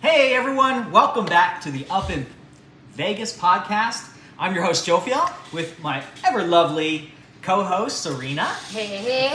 Hey everyone, welcome back to the Up in Vegas podcast. I'm your host Jophiel with my ever lovely co-host Serena. Hey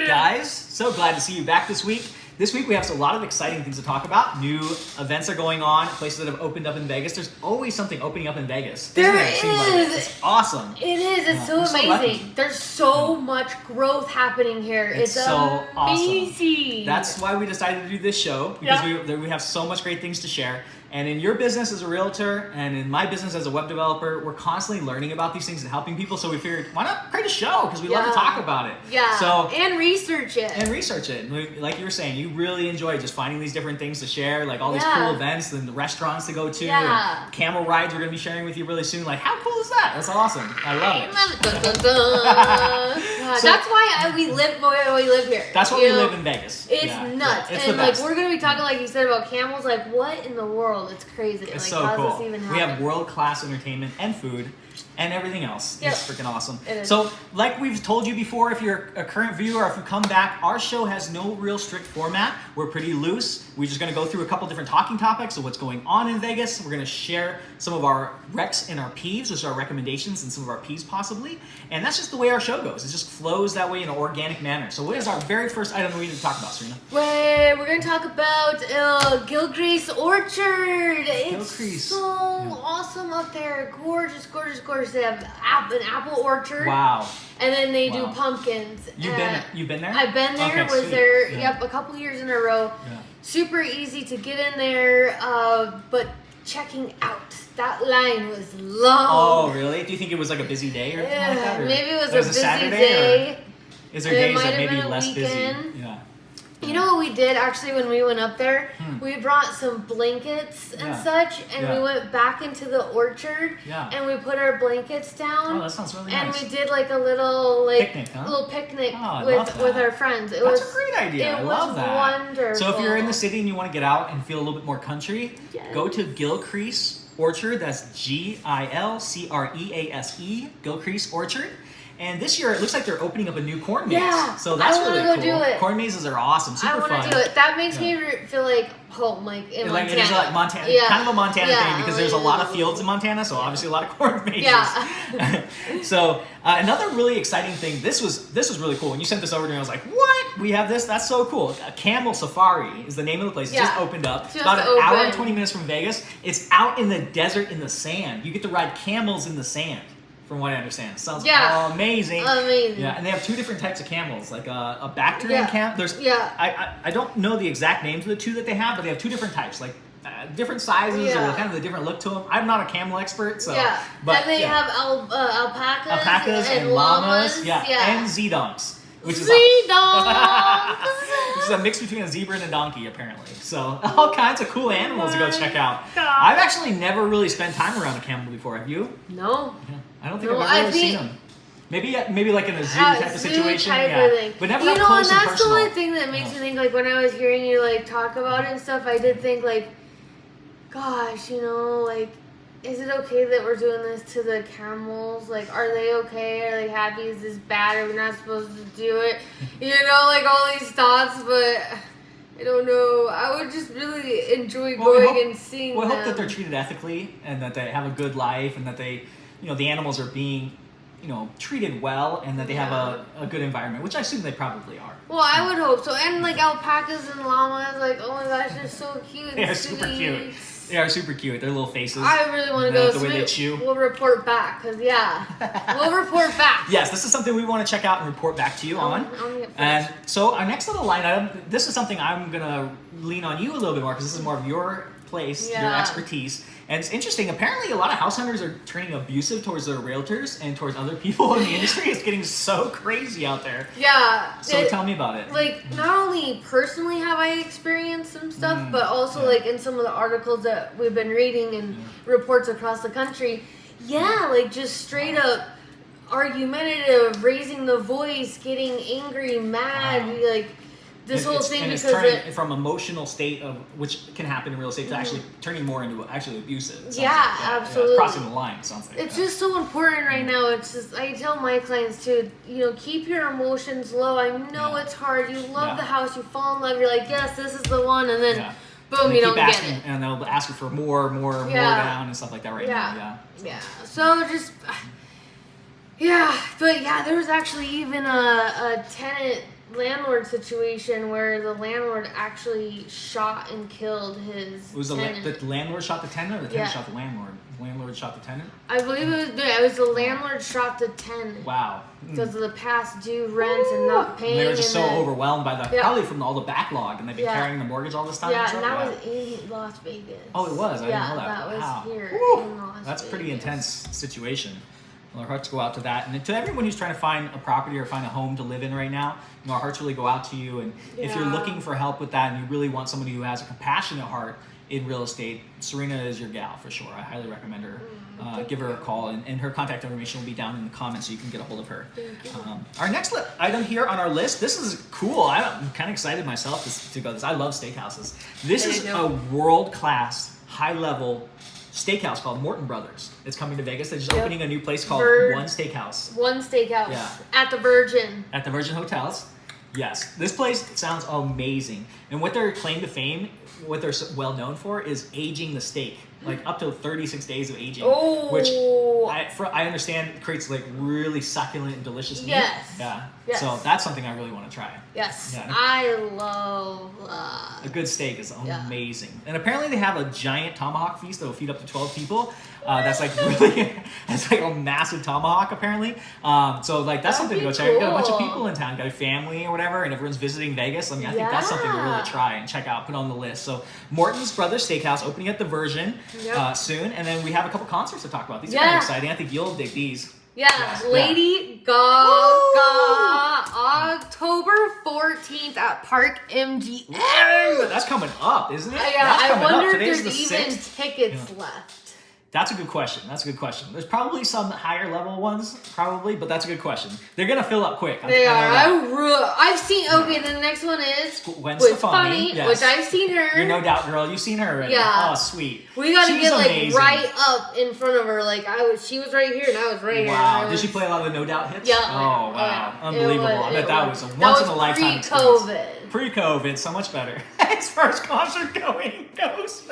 Guys, so glad to see you back this week. This week we have a lot of exciting things to talk about. New events are going on, places that have opened up in Vegas. There's always something opening up in Vegas. There is. Like it's awesome. It is. It's so amazing. There's so much growth happening here. It's so amazing. Awesome. That's why we decided to do this show, because we have so much great things to share. And in your business as a realtor and in my business as a web developer, we're constantly learning about these things and helping people. So we figured, why not create a show? Because we love to talk about it. Yeah. So and research it. And like you were saying, you really enjoy just finding these different things to share, like all these cool events and the restaurants to go to. Yeah. And camel rides we're going to be sharing with you really soon. Like, how cool is that? That's awesome. I love it. Dun, dun, dun. So, that's why we live here. That's why we live in Vegas. It's nuts. It's and the best. we're going to be talking, like you said, about camels. Like, what in the world? It's crazy. It's like, so how cool. does this even happen? We have world-class entertainment and food and everything else. Yep. It's freaking awesome. It is. So, like we've told you before, if you're a current viewer or if you come back, our show has no real strict format. We're pretty loose. We're just going to go through a couple different talking topics of what's going on in Vegas. We're going to share some of our recs and our peeves, which are our recommendations, and some of our peeves possibly. And that's just the way our show goes. It just flows that way in an organic manner. So what is our very first item we need to talk about, Serena? We're going to talk about Gilcrease Orchard. Gilcrease. It's so awesome up there. Gorgeous, gorgeous, gorgeous. They have an apple orchard. Wow. And then they do pumpkins. You've been there? I've been there. Okay, was there, yeah. a couple years in a row. Yeah. Super easy to get in there, but checking out. That line was long. Oh, really? Do you think it was like a busy day or anything like that? Or maybe it was a busy Saturday, day. Or is there days that maybe been a less weekend. busy? Yeah. You know what we did actually when we went up there? We brought some blankets and such, and we went back into the orchard, and we put our blankets down. Oh, that sounds really and nice. we did like a little picnic with our friends. That's a great idea. I love that. Wonderful. So if you're in the city and you want to get out and feel a little bit more country, go to Gilcrease Orchard. That's Gilcrease, Gilcrease Orchard. And this year, it looks like they're opening up a new corn maze. Yeah, so that's really cool. Do it. Corn mazes are awesome, super fun. I want to do it. That makes me feel like home, like in Montana. It is like Montana, kind of a Montana thing, because there's a lot of fields in Montana, so obviously a lot of corn mazes. Yeah. So another really exciting thing. This was really cool. When you sent this over to me, I was like, "What? We have this? That's so cool!" Camel Safari is the name of the place. It just opened up. It's about an hour and 20 minutes from Vegas. It's out in the desert in the sand. You get to ride camels in the sand. From what I understand, sounds amazing. Amazing. Yeah, and they have two different types of camels, like a Bactrian camel. There's I don't know the exact names of the two that they have, but they have two different types, like different sizes or kind of the different look to them. I'm not a camel expert, so but and they have alpacas and llamas, and ZeeDonks. Which is a mix between a zebra and a donkey, apparently. So all kinds of cool animals to go check out. I've actually never really spent time around a camel before. Have you? No. Yeah. I don't think I've ever really seen them. Maybe like in a zoo type of situation. Thing. But never up close and personal. That's the only thing that makes me think, like, when I was hearing you, like, talk about it and stuff, I did think, like, gosh, like, is it okay that we're doing this to the camels? Like, are they okay? Are they happy? Is this bad? Are we not supposed to do it? Like, all these thoughts, but I don't know. I would just really enjoy going and seeing them. We hope that they're treated ethically and that they have a good life and that they, the animals are being, treated well and that they have a good environment, which I assume they probably are. Well, I would hope so. And, like, alpacas and llamas, like, oh my gosh, they're so cute. They're super cute. They are super cute. Their little faces. I really want to go. The way they chew. We'll report back, because, we'll report back. Yes, this is something we want to check out and report back to you on. And so our next little line item, this is something I'm going to lean on you a little bit more, because this is more of your place, your expertise. And it's interesting. Apparently, a lot of house hunters are turning abusive towards their realtors and towards other people in the industry. It's getting so crazy out there. Yeah. So tell me about it. Like, not only personally have I experienced some stuff, but also, like, in some of the articles that we've been reading and reports across the country. Yeah, like, just straight up argumentative, raising the voice, getting angry, mad, like... This whole thing, and because it's turning from emotional state of, which can happen in real estate, to actually turning more into actually abusive. Absolutely. Crossing the line, sounds like. It's just so important right now. It's just, I tell my clients to, keep your emotions low. I know it's hard. You love the house. You fall in love. You're like, yes, this is the one. And then boom, and you keep don't asking, get it. and they'll ask you for more down and stuff like that now. Yeah. So just, but there was actually even a tenant landlord situation where the landlord actually shot and killed his tenant. The landlord shot the tenant, or the tenant shot the landlord? The landlord shot the tenant? I believe it was the landlord shot the tenant. Wow. Because of the past due rent and not paying. And they were just so overwhelmed by probably from all the backlog, and they've been carrying the mortgage all this time. Yeah, and that was in Las Vegas. Oh, it was? I didn't know that. That was here in Las Vegas. That's a pretty intense situation. Well, our hearts go out to that. And to everyone who's trying to find a property or find a home to live in right now, our hearts really go out to you. And if you're looking for help with that and you really want somebody who has a compassionate heart in real estate, Serena is your gal for sure. I highly recommend her. Give her a call, and her contact information will be down in the comments so you can get a hold of her. Our next item here on our list, this is cool. I'm kind of excited myself to go this. I love steakhouses. This is a world-class, high-level steakhouse called Morton Brothers. It's coming to Vegas. They're just opening a new place called One Steakhouse. One Steakhouse. Yeah. At the Virgin. At the Virgin Hotels. Yes. This place sounds amazing. And what their claim to fame, what they're well known for, is aging the steak. Like up to 36 days of aging. Which I understand creates like really succulent and delicious meat. Yes. Yeah. Yes. So that's something I really want to try. Yes. Yeah. I love a good steak is amazing. And apparently they have a giant tomahawk feast that will feed up to 12 people. That's like really, it's like a massive tomahawk apparently. So like that's something to go check out. You got a bunch of people in town, got a family or whatever, and everyone's visiting Vegas. I mean, I think that's something to really try and check out, put on the list. So Morton's Brothers Steakhouse opening at the Virgin soon. And then we have a couple concerts to talk about. These are kind of exciting. I think you'll dig these. Lady Gaga, October 14th at Park MGM. That's coming up, isn't it? I wonder if there's even tickets left. That's a good question. There's probably some higher level ones, but that's a good question. They're going to fill up quick. They are. I've seen, the next one is Gwen Stefani, which I've seen her. You're no doubt, girl. You've seen her already. Yeah. Oh, sweet. We got to get amazing. right up in front of her. Like she was right here and I was right here. Wow. Did she play a lot of the No Doubt hits? Yeah. Oh, wow. Unbelievable. I bet that was a once in a lifetime experience. Pre-COVID, so much better. As far as concert going goes.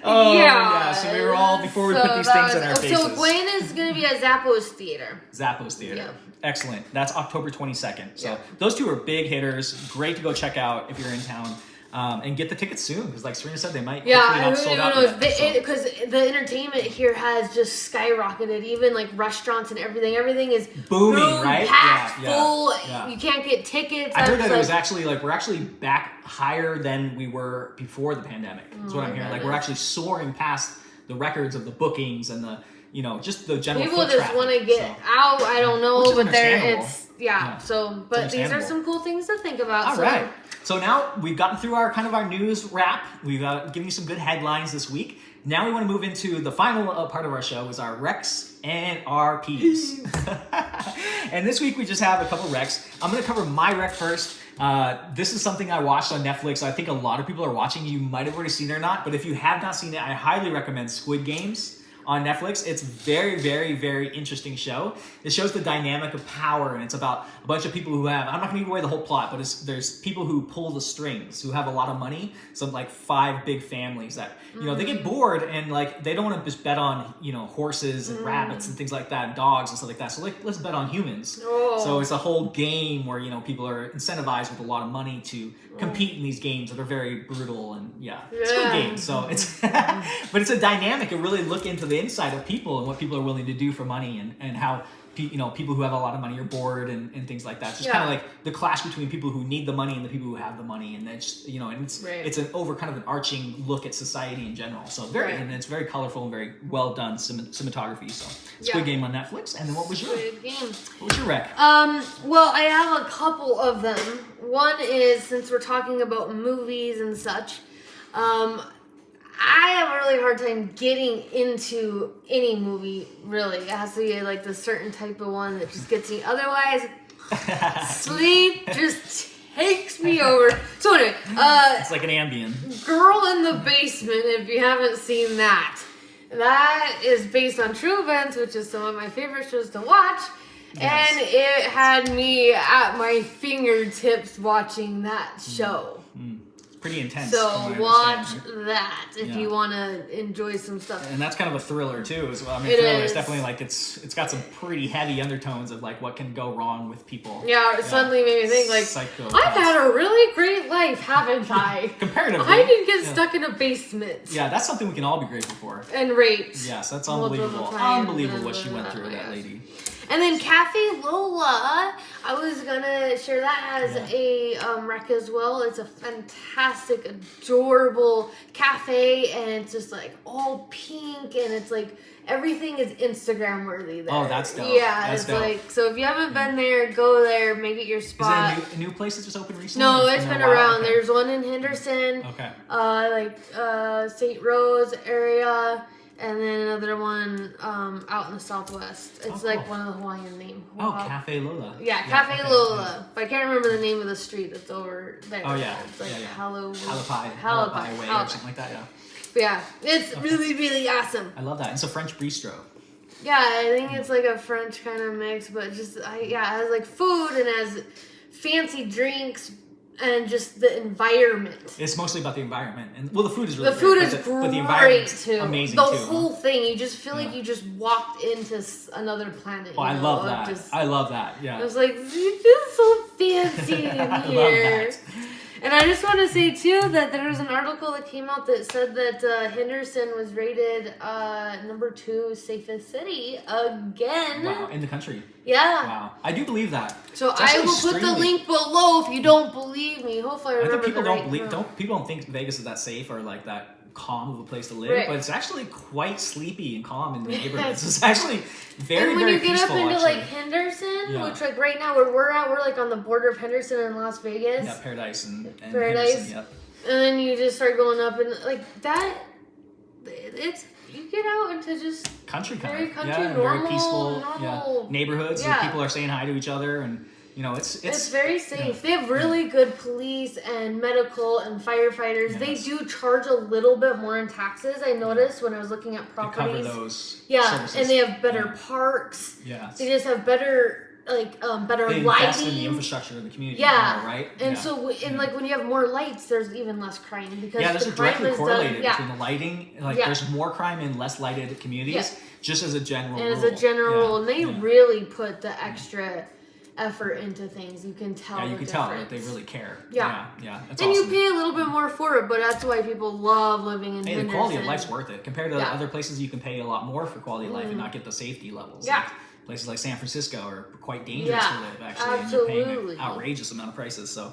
Oh, yeah. So we were all, before we put these things in our faces. So Gwen is going to be at Zappos Theater. Zappos Theater. Yeah. Excellent. That's October 22nd. So those two are big hitters. Great to go check out if you're in town. And get the tickets soon, because like Serena said, they might not sold out because the entertainment here has just skyrocketed. Even like restaurants and everything is booming, right? Packed, full. You can't get tickets. I heard that it was actually like we're actually back higher than we were before the pandemic. That's what I'm hearing. Like we're actually soaring past the records of the bookings and the just the general. People just want to get out. I don't know, but but these are some cool things to think about. All right. So now we've gotten through our news wrap. We've given you some good headlines this week. Now we want to move into the final part of our show, is our Recs and our Peeves. And this week we just have a couple Recs. I'm going to cover my Rec first. This is something I watched on Netflix. I think a lot of people are watching. You might have already seen it or not, but if you have not seen it, I highly recommend Squid Games on Netflix. It's very, very, very interesting show. It shows the dynamic of power, and it's about a bunch of people who have, I'm not going to give away the whole plot, but there's people who pull the strings, who have a lot of money, some like 5 big families that, they get bored and like they don't want to just bet on, horses and rabbits and things like that, and dogs and stuff like that. So like, let's bet on humans. So it's a whole game where, people are incentivized with a lot of money to compete in these games that are very brutal and it's good games. So it's, but it's a dynamic. It really look into the inside of people and what people are willing to do for money, and how people who have a lot of money are bored and things like that. It's just kind of like the clash between people who need the money and the people who have the money, and it's and it's an kind of an arching look at society in general. So and it's very colorful and very well done cinematography. So Squid Game on Netflix. And then what was your rec? Well, I have a couple of them. One is, since we're talking about movies and such, I have a really hard time getting into any movie, really. It has to be like the certain type of one that just gets me. Otherwise, sleep just takes me over. So anyway, it's like an Ambien. Girl in the Basement, if you haven't seen that. That is based on true events, which is some of my favorite shows to watch. Yes. And it had me at my fingertips watching that show. pretty intense. So from what I watch understand. that if you want to enjoy some stuff. And that's kind of a thriller too, as well. I mean, It thriller is is. definitely like it's got some pretty heavy undertones of like what can go wrong with people. Yeah, it suddenly made me think like, Psychopaths. I've had a really great life, haven't I? Comparatively. I didn't get stuck in a basement. Yeah, that's something we can all be grateful for. And raped. Yes, that's multiple unbelievable. times. Unbelievable what she went through, that Yes. lady. And then Cafe Lola, I was gonna share that as a rec as well. It's a fantastic, adorable cafe, and it's just like all pink, and it's like everything is Instagram worthy there. Oh, that's dope. Yeah, That's it's dope. like, so if you haven't been there, go there, make it your Is spot. it a new place that just opened recently? No, Or it's been been a while? around. Okay. There's one in Henderson, St. Rose area, and then another one out in the southwest. It's like one of the Hawaiian names. Oh, Cafe Lola. Yeah, Cafe okay. Lola. But I can't remember the name of the street that's over there. Oh, yeah. It's like Yeah, yeah. Halapai Way or something like that, yeah. But yeah, it's really, really awesome. I love that. It's a French bistro. Yeah, I think it's like a French kind of mix, but just, it has like food and has fancy drinks and just the environment. It's mostly about the environment. And well, the food is really The food great, is but great the environment's too. amazing the too. whole thing, you just feel like you just walked into another planet. Oh, I you love know, that. just- I love that. Yeah. I was like, this is so fancy in I here. love that. And I just want to say too that there was an article that came out that said that Henderson was rated number 2 safest city again. Wow, in the country. Yeah. Wow, I do believe that. So It's I actually will put the extremely- link below if you don't believe me. Hopefully, I I remember think people the don't right believe. amount. People don't think Vegas is that safe or like that calm of a place to live, Right. but it's actually quite sleepy and calm in the neighborhoods. It's actually very, And when very you get peaceful. up into actually. like Henderson, Yeah. which like right now where we're at, we're like on the border of Henderson and Las Vegas. Yeah, Paradise and Paradise. Henderson, yep. And then you just start going up and like that. It's you get out into just Country kind very of. country, Yeah, normal, very peaceful. normal. Yeah, neighborhoods. Yeah. Where people are saying hi to each other, and you know, It's very safe. They have really good police and medical and firefighters. Yes. They do charge a little bit more in taxes. I noticed when I was looking at They cover properties. those. Yeah, services. and they have better parks. Yes. They just have better better They lighting. invest in the infrastructure of the community. Yeah, more, right. and Yeah. so like when you have more lights, there's even less crime because Yeah, those the are crime directly is correlated done. between the lighting. Like, Yeah. there's more crime in less lighted communities, Yeah. just as a general And rule. as a general rule, and they Yeah. really put the extra effort into things. You can tell. Yeah, you the can tell difference. that they really care. Yeah. Yeah. That's And awesome. you pay a little bit more for it, but that's why people love living in Hey, the Henderson. quality of life's worth it compared to Yeah. other places. You can pay a lot more for quality of life and not get the safety levels. Yeah. Like, places like San Francisco are quite dangerous Yeah, to live, actually, and you're absolutely. paying an outrageous amount of prices. So,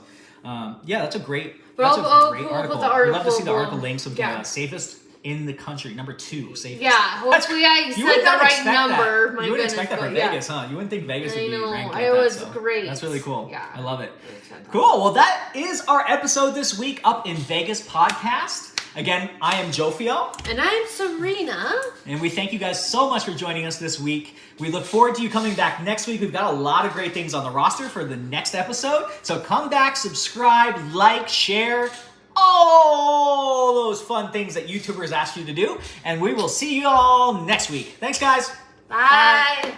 yeah, that's a great. But That's I'll a great put article. the I'd love to see the article article below. links of Yeah. the safest in the country, number 2 safest. Yeah, hopefully I You said would the not right expect number. that. My You wouldn't goodness, expect that from but yeah. Vegas, huh? You wouldn't think Vegas would I be know. ranked It like that. was So great. That's really cool. Yeah. I love it. It was fantastic. Cool. Well, that is our episode this week up in Vegas podcast. Again, I am Jophiel. And I'm Serena. And we thank you guys so much for joining us this week. We look forward to you coming back next week. We've got a lot of great things on the roster for the next episode. So come back, subscribe, like, share, all those fun things that YouTubers ask you to do. And we will see you all next week. Thanks, guys. Bye.